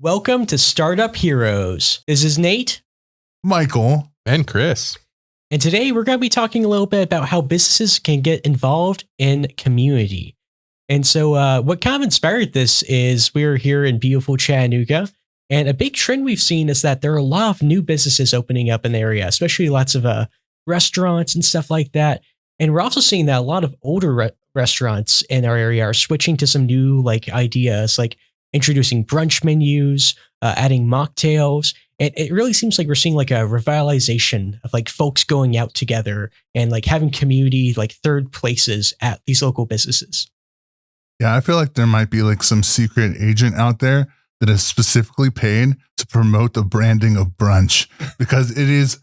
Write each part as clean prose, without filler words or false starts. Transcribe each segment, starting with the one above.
Welcome to Startup Heroes. This is Nate. Michael. And Chris. And today we're going to be talking a little bit about how businesses can get involved in community. And so what kind of inspired this is we're here in beautiful Chattanooga. And a big trend we've seen is that there are a lot of new businesses opening up in the area, especially lots of restaurants and stuff like that. And we're also seeing that a lot of older restaurants in our area are switching to some new ideas, like introducing brunch menus, adding mocktails. And it really seems like we're seeing a revitalization of folks going out together and having community, third places at these local businesses. Yeah, I feel like there might be some secret agent out there that is specifically paid to promote the branding of brunch because it is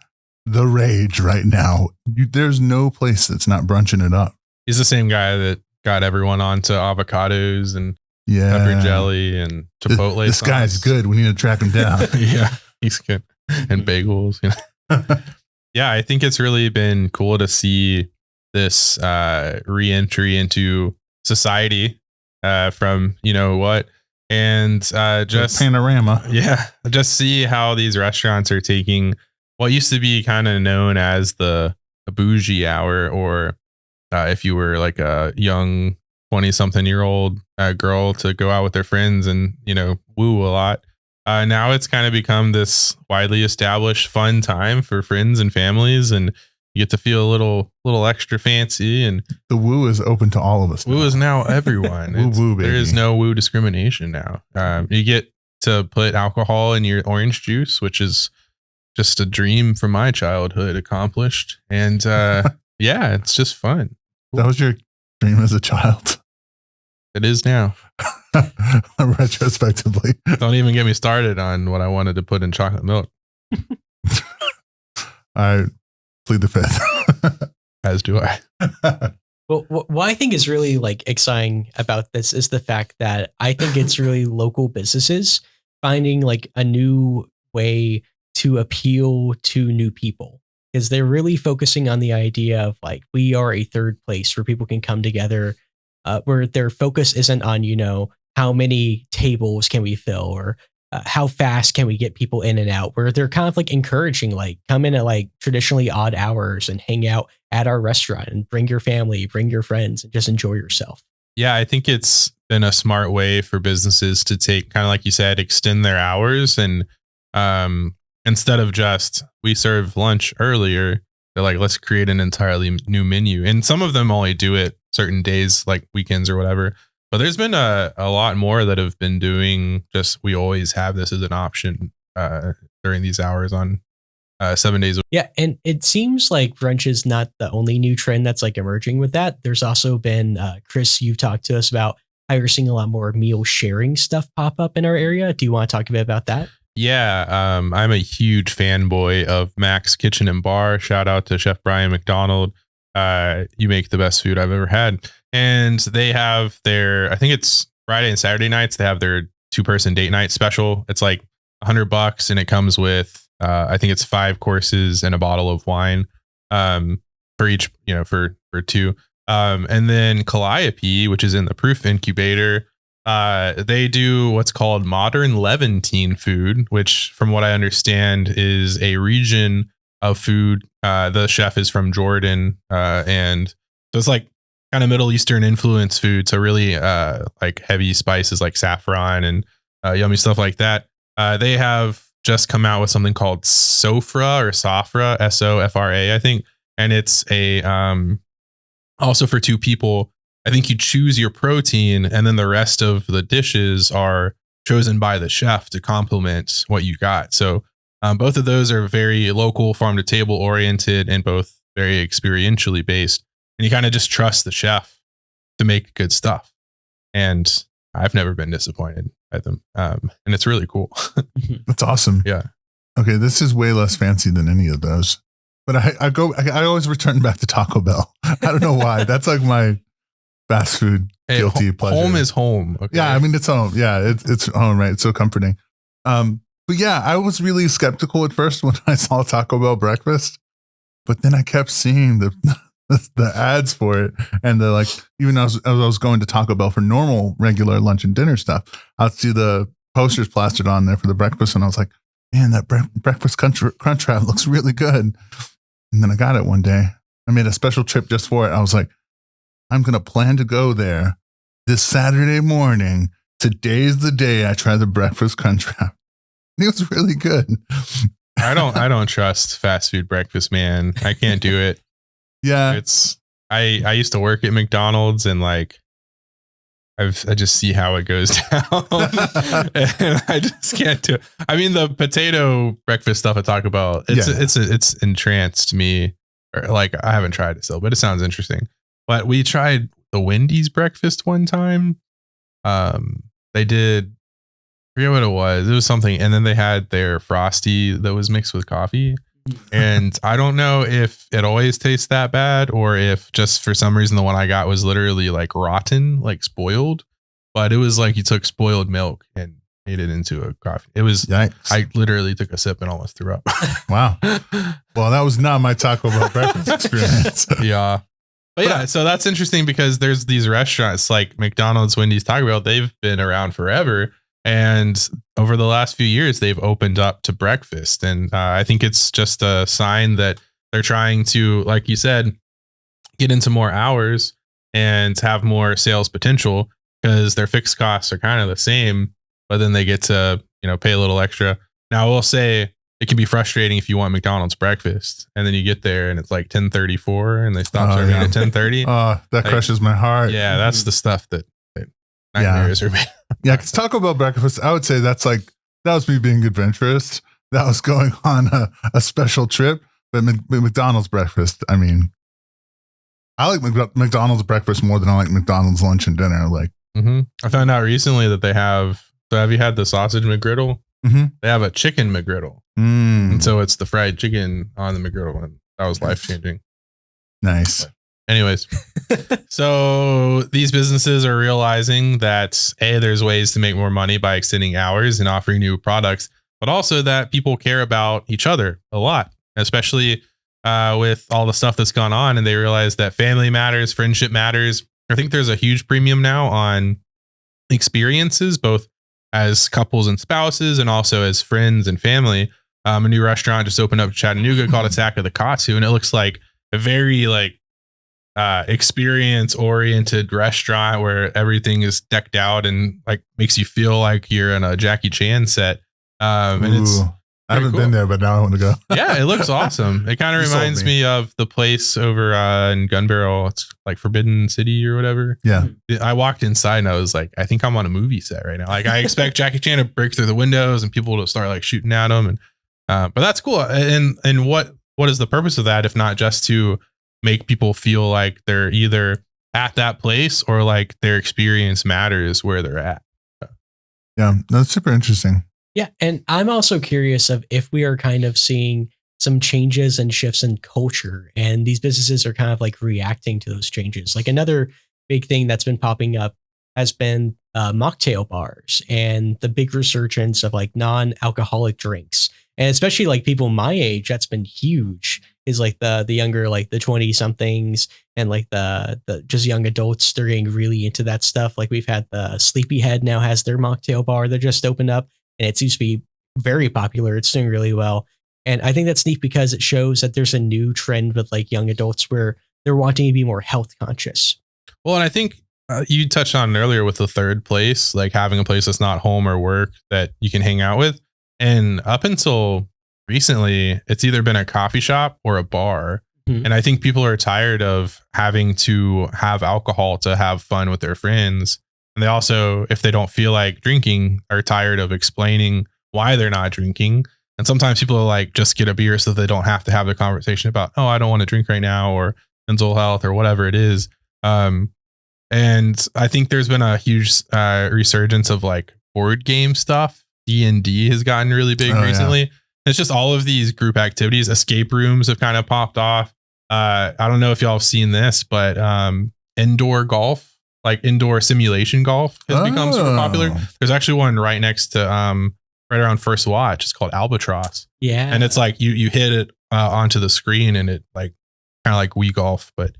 the rage right now. There's no place that's not brunching it up. He's the same guy that got everyone onto avocados and pepper jelly and Chipotle. This guy's good. We need to track him down. Yeah, he's good. And bagels. Yeah, I think it's really been cool to see this re-entry into society from and just panorama. Yeah, just see how these restaurants are taking what used to be kind of known as the bougie hour, or if you were a young 20-something-year-old girl to go out with their friends and woo a lot. Now it's kind of become this widely established fun time for friends and families, and you get to feel a little extra fancy. And the woo is open to all of us. Woo is now everyone. Woo, baby. There is no woo discrimination now. You get to put alcohol in your orange juice, which is just a dream from my childhood accomplished. And yeah, it's just fun. That was your dream as a child. It is now. Retrospectively. Don't even get me started on what I wanted to put in chocolate milk. I plead the fifth. As do I. Well, what I think is really exciting about this is the fact that I think it's really local businesses finding a new way to appeal to new people, because they're really focusing on the idea of we are a third place where people can come together, where their focus isn't on, how many tables can we fill, or how fast can we get people in and out, where they're kind of encouraging, come in at traditionally odd hours and hang out at our restaurant and bring your family, bring your friends, and just enjoy yourself. Yeah, I think it's been a smart way for businesses to take, kind of like you said, extend their hours. And instead of just, we serve lunch earlier, they're let's create an entirely new menu. And some of them only do it certain days, like weekends or whatever. But there's been a lot more that have been doing just, we always have this as an option during these hours on 7 days. Yeah. And it seems like brunch is not the only new trend that's emerging with that. There's also been, Chris, you've talked to us about how you're seeing a lot more meal sharing stuff pop up in our area. Do you want to talk a bit about that? Yeah, I'm a huge fanboy of Mac's Kitchen and Bar. Shout out to Chef Brian McDonald. You make the best food I've ever had. And they have their, I think it's Friday and Saturday nights, they have their 2-person date night special. It's $100 and it comes with, I think it's 5 courses and a bottle of wine for each, for 2. And then Calliope, which is in the Proof Incubator, they do what's called modern Levantine food, which from what I understand is a region of food. The chef is from Jordan, and so it's kind of Middle Eastern influence food. So really heavy spices like saffron and yummy stuff like that. They have just come out with something called Sofra or Sofra, Sofra, I think. And it's a also for 2 people. I think you choose your protein, and then the rest of the dishes are chosen by the chef to complement what you got. So both of those are very local, farm to table oriented, and both very experientially based. And you kind of just trust the chef to make good stuff. And I've never been disappointed by them. And it's really cool. That's awesome. Yeah. Okay. This is way less fancy than any of those, but I always return back to Taco Bell. I don't know why. That's my fast food guilty pleasure. Home is home. Okay? Yeah. I mean, it's home. Yeah. It's home, right? It's so comforting. But yeah, I was really skeptical at first when I saw Taco Bell breakfast, but then I kept seeing the ads for it, and even as I was going to Taco Bell for normal, regular lunch and dinner stuff, I'd see the posters plastered on there for the breakfast, and I was like, man, that breakfast crunch wrap looks really good. And then I got it one day. I made a special trip just for it. I was like, I'm going to plan to go there this Saturday morning. Today's the day I try the breakfast crunch wrap. It was really good. I don't trust fast food breakfast, man. I can't do it. Yeah. I used to work at McDonald's, and like I just see how it goes down. And I just can't do it. I mean, the potato breakfast stuff I talk about, it's entranced me. Or like, I haven't tried it still, but it sounds interesting. But we tried the Wendy's breakfast one time. They did, I forget what it was. It was something. And then they had their Frosty that was mixed with coffee. And I don't know if it always tastes that bad, or if just for some reason the one I got was literally like rotten, like spoiled. But it was like you took spoiled milk and made it into a coffee. It was, Yikes. I literally took a sip and almost threw up. Wow. Well, that was not my Taco Bell breakfast experience. Yeah. But yeah, so that's interesting because there's these restaurants like McDonald's, Wendy's, Taco Bell. They've been around forever. And over the last few years, they've opened up to breakfast. And I think it's just a sign that they're trying to, like you said, get into more hours and have more sales potential, because their fixed costs are kind of the same, but then they get to, pay a little extra. Now, I will say it can be frustrating if you want McDonald's breakfast and then you get there and it's like 10:34 and they stop serving at 10:30. Oh, that crushes my heart. Yeah, that's the stuff that nightmares are made. Yeah, because Taco Bell breakfast, I would say that was me being adventurous. That was going on a special trip. But McDonald's breakfast, I mean, I like McDonald's breakfast more than I like McDonald's lunch and dinner. Like, I found out recently that they have. So have you had the sausage McGriddle? Mm-hmm. They have a chicken McGriddle, and so it's the fried chicken on the McGriddle, and that was life changing. Nice. But anyways, so these businesses are realizing that there's ways to make more money by extending hours and offering new products, but also that people care about each other a lot, especially with all the stuff that's gone on, and they realize that family matters, friendship matters. I think there's a huge premium now on experiences, both as couples and spouses, and also as friends and family. A new restaurant just opened up in Chattanooga called Attack of the Katsu, and it looks like a very experience oriented restaurant where everything is decked out and like makes you feel like you're in a Jackie Chan set. And it's I haven't been there, but now I want to go. Yeah, it looks awesome. It kind of reminds me of the place over in Gun Barrel. It's like Forbidden City or whatever. Yeah. I walked inside and I was like, I think I'm on a movie set right now. Like, I expect Jackie Chan to break through the windows and people to start like shooting at him. And but that's cool. And what is the purpose of that if not just to make people feel like they're either at that place or like their experience matters where they're at? Yeah, that's super interesting. Yeah, and I'm also curious of if we are kind of seeing some changes and shifts in culture, and these businesses are kind of like reacting to those changes. Like another big thing that's been popping up has been mocktail bars and the big resurgence of like non-alcoholic drinks. And especially like people my age, that's been huge. Is like the younger, like the 20 somethings and like the just young adults, they're getting really into that stuff. Like we've had the Sleepyhead now has their mocktail bar that just opened up. And it seems to be very popular. It's doing really well. And I think that's neat because it shows that there's a new trend with like young adults where they're wanting to be more health conscious. Well, and I think you touched on it earlier with the third place, like having a place that's not home or work that you can hang out with. And up until recently, it's either been a coffee shop or a bar. Mm-hmm. And I think people are tired of having to have alcohol to have fun with their friends. And they also, if they don't feel like drinking, are tired of explaining why they're not drinking. And sometimes people are like, just get a beer so they don't have to have the conversation about, oh, I don't want to drink right now, or mental health or whatever it is. And I think there's been a huge resurgence of like board game stuff. D&D has gotten really big recently. Yeah. It's just all of these group activities. Escape rooms have kind of popped off. I don't know if y'all have seen this, but indoor golf. Like indoor simulation golf has become super popular. There's actually one right next to right around First Watch. It's called Albatross. Yeah. And it's like you hit it onto the screen and it like kind of like Wii Golf, but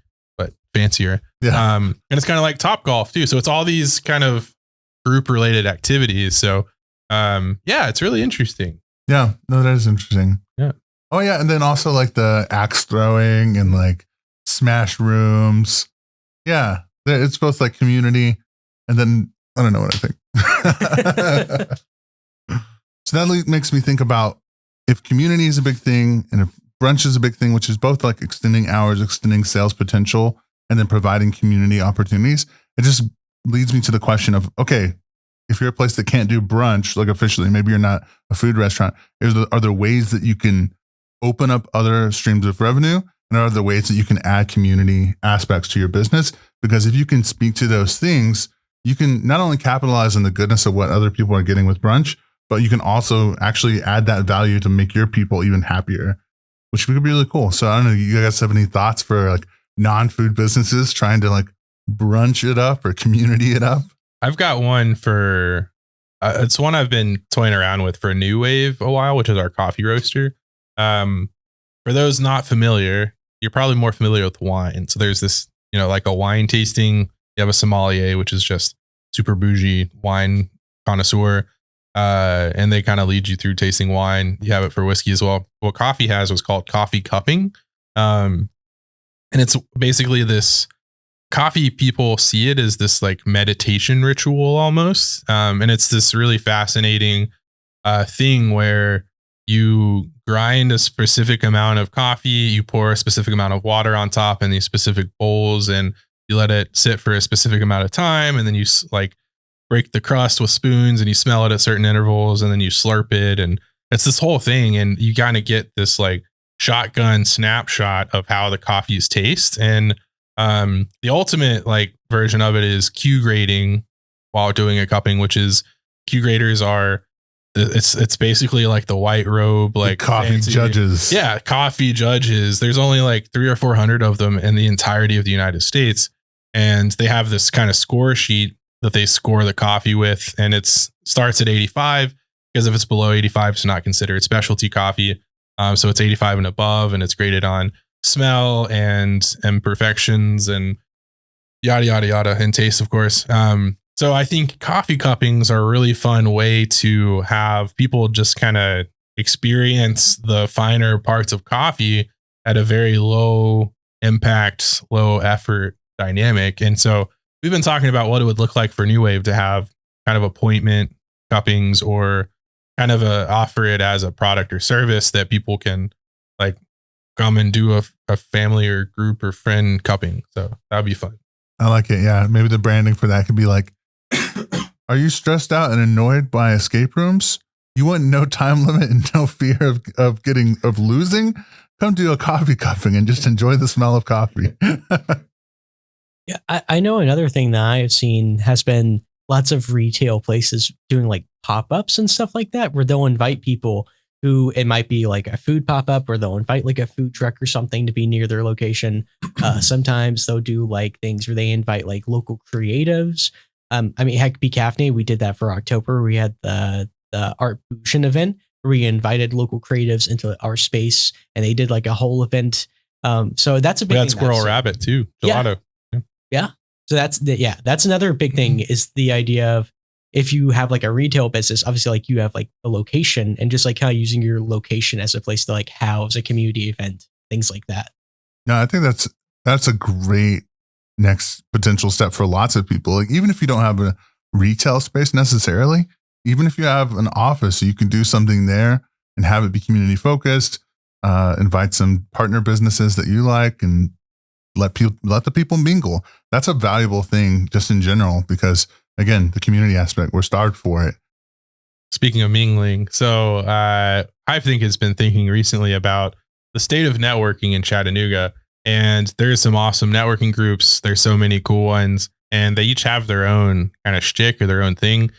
fancier. Yeah. And it's kind of like Top Golf too. So it's all these kind of group related activities. So Yeah, it's really interesting. Yeah, no, that is interesting. Yeah. Oh yeah, and then also like the axe throwing and like smash rooms. Yeah, it's both like community, and then I don't know what I think. So that makes me think about if community is a big thing and if brunch is a big thing, which is both like extending hours, extending sales potential, and then providing community opportunities. It just leads me to the question of, okay, if you're a place that can't do brunch, like officially, maybe you're not a food restaurant, are there ways that you can open up other streams of revenue? And are there ways that you can add community aspects to your business? Because if you can speak to those things, you can not only capitalize on the goodness of what other people are getting with brunch, but you can also actually add that value to make your people even happier, which could be really cool. So I don't know, you guys have any thoughts for like non-food businesses trying to like brunch it up or community it up? I've got one for, it's one I've been toying around with for New Wave a while, which is our coffee roaster. For those not familiar, you're probably more familiar with wine. So there's this, like a wine tasting. You have a sommelier, which is just super bougie wine connoisseur. And they kind of lead you through tasting wine. You have it for whiskey as well. What coffee has was called coffee cupping. And it's basically this coffee, people see it as this like meditation ritual almost. And it's this really fascinating thing where you grind a specific amount of coffee, you pour a specific amount of water on top in these specific bowls, and you let it sit for a specific amount of time. And then you like break the crust with spoons and you smell it at certain intervals, and then you slurp it. And it's this whole thing. And you kind of get this like shotgun snapshot of how the coffees taste. And the ultimate like version of it is Q grading while doing a cupping, which is Q graders are, it's basically like the white robe, like the coffee fancy, judges. Yeah. Coffee judges. There's only like 300 or 400 of them in the entirety of the United States. And they have this kind of score sheet that they score the coffee with. And it starts at 85 because if it's below 85, it's not considered specialty coffee. So it's 85 and above, and it's graded on smell and imperfections and yada, yada, yada, and taste, of course. So I think coffee cuppings are a really fun way to have people just kind of experience the finer parts of coffee at a very low impact, low effort dynamic. And so we've been talking about what it would look like for New Wave to have kind of appointment cuppings, or kind of offer it as a product or service that people can like come and do a family or group or friend cupping. So that'd be fun. I like it. Yeah. Maybe the branding for that could be like, are you stressed out and annoyed by escape rooms? You want no time limit and no fear of losing? Come do a coffee cupping and just enjoy the smell of coffee. Yeah, I know another thing that I have seen has been lots of retail places doing like pop-ups and stuff like that, where they'll invite people who, it might be like a food pop-up, or they'll invite like a food truck or something to be near their location. Sometimes they'll do like things where they invite like local creatives. I mean, heck, Be Caffeinated, we did that for October. We had the Art Fusion event where we invited local creatives into our space, and they did like a whole event. So that's a big We thing. had Squirrel Rabbit too. Gelato. Yeah. So that's another big thing, is the idea of, if you have like a retail business, obviously like you have like a location, and just like how using your location as a place to like house a community event, things like that. No, I think that's a great next potential step for lots of people. Like, even if you don't have a retail space necessarily, even if you have an office, you can do something there and have it be community focused, invite some partner businesses that you like, and let the people mingle. That's a valuable thing just in general, because again, the community aspect, we're starved for it. Speaking of mingling, so I think has been thinking recently about the state of networking in Chattanooga, and there's some awesome networking groups. There's so many cool ones, and they each have their own kind of shtick or their own thing.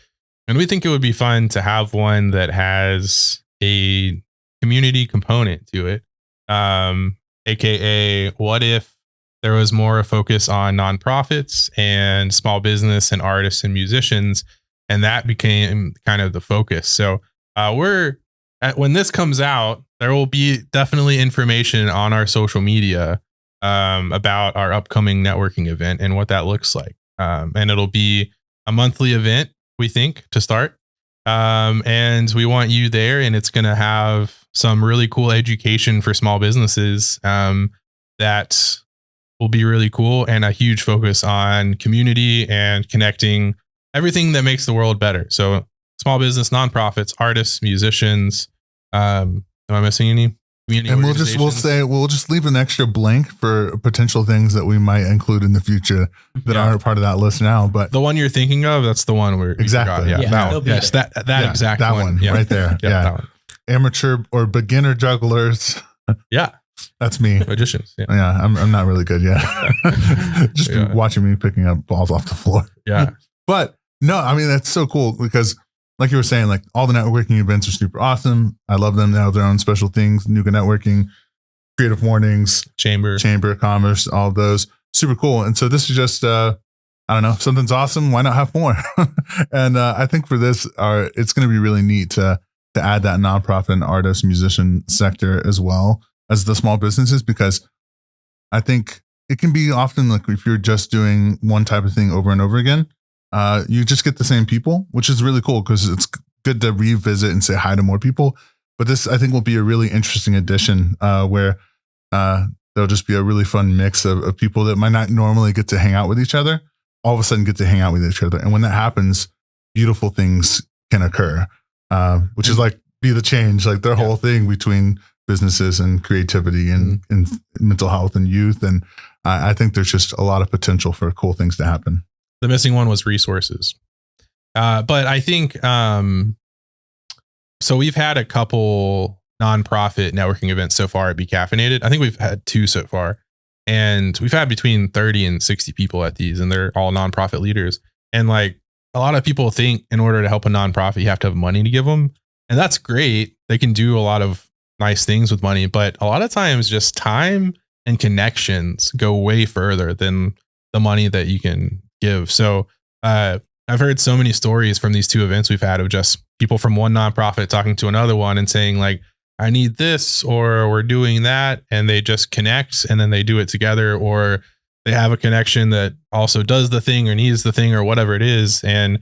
And we think it would be fun to have one that has a community component to it. AKA, what if there was more a focus on nonprofits and small business and artists and musicians, and that became kind of the focus. So when this comes out, there will be definitely information on our social media about our upcoming networking event and what that looks like. And it'll be a monthly event, we think, to start. And we want you there, and it's going to have some really cool education for small businesses that will be really cool, and a huge focus on community and connecting everything that makes the world better. So small business, nonprofits, artists, musicians. Am I missing any? And we'll just leave an extra blank for potential things that we might include in the future that aren't part of that list now. But the one you're thinking of, that's the one where exactly, that one. Yes, that exact that one, right there. Yeah, that one. Amateur or beginner jugglers. Yeah, that's me. Magicians. Yeah, I'm not really good yet. Just watching me picking up balls off the floor. Yeah, but no, I mean that's so cool because, like you were saying, like all the networking events are super awesome. I love them. They have their own special things. Nuka Networking, Creative Mornings, Chamber of Commerce, all of those. Super cool. And so this is just, I don't know, if something's awesome, why not have more? And I think for this, it's going to be really neat to add that nonprofit and artist, musician sector as well as the small businesses, because I think it can be often like if you're just doing one type of thing over and over again, you just get the same people, which is really cool because it's good to revisit and say hi to more people. But this, I think, will be a really interesting addition where there'll just be a really fun mix of people that might not normally get to hang out with each other, all of a sudden get to hang out with each other. And when that happens, beautiful things can occur, which is like be the change, like their whole thing between businesses and creativity and mental health and youth. And I think there's just a lot of potential for cool things to happen. The missing one was resources. But I think, so we've had a couple nonprofit networking events so far at Be Caffeinated. I think we've had 2 so far, and we've had between 30 and 60 people at these, and they're all nonprofit leaders. And like a lot of people think in order to help a nonprofit, you have to have money to give them. And that's great. They can do a lot of nice things with money, but a lot of times just time and connections go way further than the money that you can give. So I've heard so many stories from these 2 events we've had of just people from one nonprofit talking to another one and saying like, I need this, or we're doing that. And they just connect and then they do it together, or they have a connection that also does the thing or needs the thing or whatever it is. And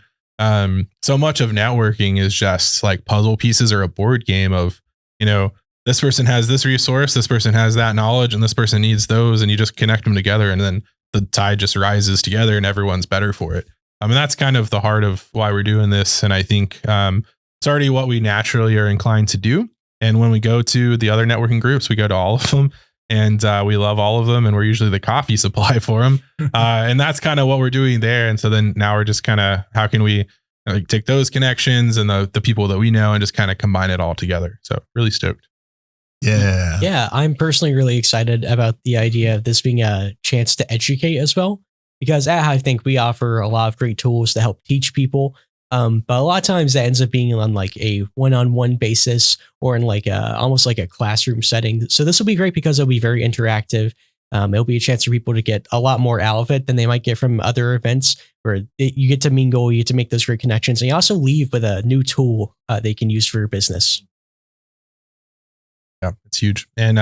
so much of networking is just like puzzle pieces or a board game of, you know, this person has this resource, this person has that knowledge, and this person needs those. And you just connect them together, and then the tide just rises together and everyone's better for it. I mean, that's kind of the heart of why we're doing this. And I think it's already what we naturally are inclined to do. And when we go to the other networking groups, we go to all of them, and we love all of them. And we're usually the coffee supply for them. And that's kind of what we're doing there. And so then now we're just kind of, how can we like take those connections and the people that we know and just kind of combine it all together. So really stoked. Yeah. Yeah. I'm personally really excited about the idea of this being a chance to educate as well, because I think we offer a lot of great tools to help teach people. But a lot of times that ends up being on like a one-on-one basis or in like almost like a classroom setting. So this will be great because it'll be very interactive. It'll be a chance for people to get a lot more out of it than they might get from other events where you get to mingle, you get to make those great connections, and you also leave with a new tool they can use for your business. Yeah, it's huge. And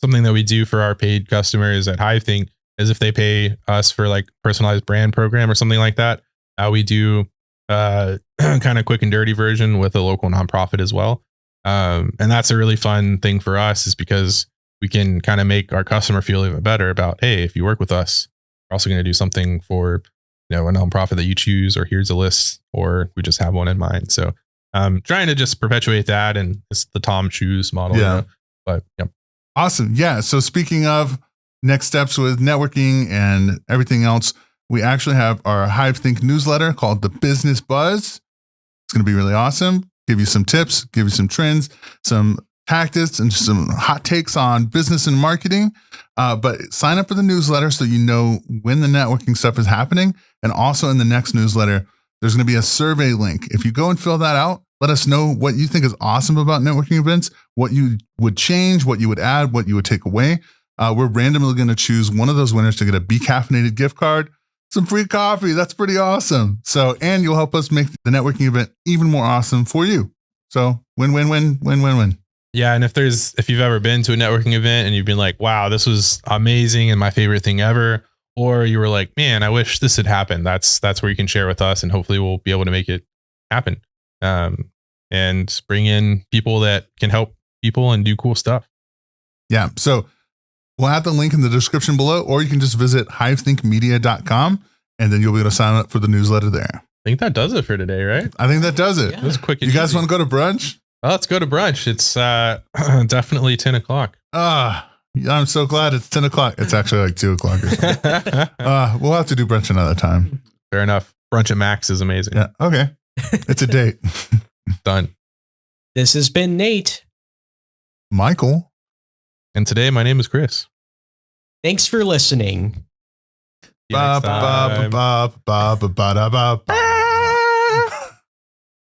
something that we do for our paid customers at HiveThink is if they pay us for like personalized brand program or something like that, we do kind of quick and dirty version with a local nonprofit as well. And that's a really fun thing for us, is because we can kind of make our customer feel even better about, hey, if you work with us, we're also going to do something for, you know, a nonprofit that you choose, or here's a list, or we just have one in mind. So trying to just perpetuate that, and it's the Tom Shoes model. Yeah. You know? But yeah. Awesome. Yeah. So speaking of next steps with networking and everything else, we actually have our HiveThink newsletter called The Business Buzz. It's going to be really awesome. Give you some tips, give you some trends, some tactics, and just some hot takes on business and marketing. But sign up for the newsletter so you know when the networking stuff is happening. And also in the next newsletter, there's going to be a survey link. If you go and fill that out, let us know what you think is awesome about networking events, what you would change, what you would add, what you would take away. We're randomly going to choose one of those winners to get a Be Caffeinated gift card, some free coffee. That's pretty awesome. So, and you'll help us make the networking event even more awesome for you. So win, win, win, win, win, win. Yeah. And if you've ever been to a networking event and you've been like, wow, this was amazing and my favorite thing ever, or you were like, man, I wish this had happened, that's where you can share with us, and hopefully we'll be able to make it happen. and bring in people that can help people and do cool stuff. Yeah. So we'll have the link in the description below, or you can just visit hivethinkmedia.com and then you'll be able to sign up for the newsletter there. I think that does it for today, right? I think that does it. Yeah. It was quick. You guys want to go to brunch? Well, let's go to brunch. It's definitely 10 o'clock. I'm so glad it's 10 o'clock. It's actually like 2 o'clock or something. We'll have to do brunch another time. Fair enough. Brunch at Max is amazing. Yeah. Okay. It's a date. Done. This has been Nate. Michael. And today, my name is Chris. Thanks for listening. See you next time. Ba, ba, ba, ba, ba, ba, ba, ba.